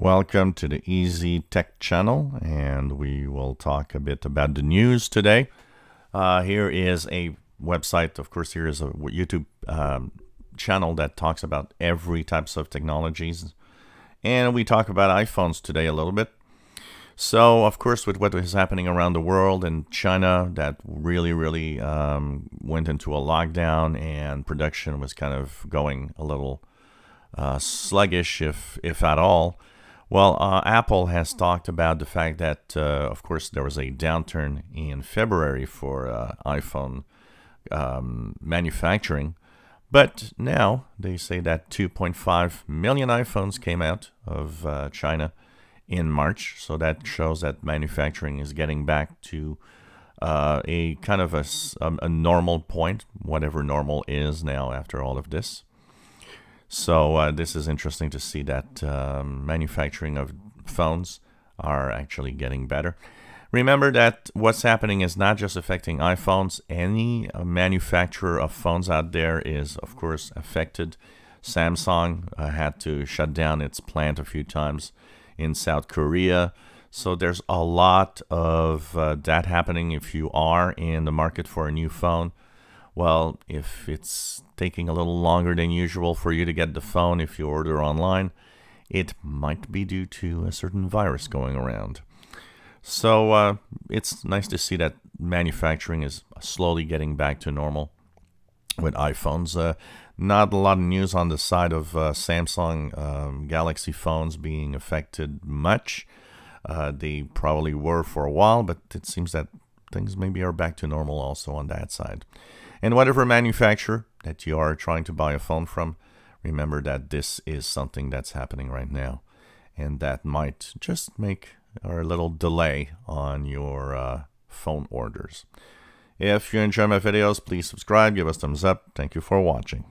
Welcome to the Easy Tech channel, and we will talk a bit about the news today. Here is a website, of course, here is a YouTube channel that talks about every types of technologies, and we talk about iPhones today a little bit. So, of course, with what is happening around the world and China, that really went into a lockdown, and production was kind of going a little sluggish, if at all. Well, Apple has talked about the fact that, of course, there was a downturn in February for iPhone manufacturing. But now they say that 2.5 million iPhones came out of China in March. So that shows that manufacturing is getting back to a kind of a normal point, whatever normal is now after all of this. So this is interesting to see that manufacturing of phones are actually getting better. Remember that what's happening is not just affecting iPhones. Any manufacturer of phones out there is, of course, affected. Samsung had to shut down its plant a few times in South Korea. So there's a lot of that happening if you are in the market for a new phone. Well, if it's taking a little longer than usual for you to get the phone if you order online, it might be due to a certain virus going around. So it's nice to see that manufacturing is slowly getting back to normal with iPhones. Not a lot of news on the side of Samsung Galaxy phones being affected much. They probably were for a while, but it seems that things maybe are back to normal also on that side. And whatever manufacturer that you are trying to buy a phone from, remember that this is something that's happening right now. And that might just make a little delay on your phone orders. If you enjoy my videos, please subscribe, give us a thumbs up. Thank you for watching.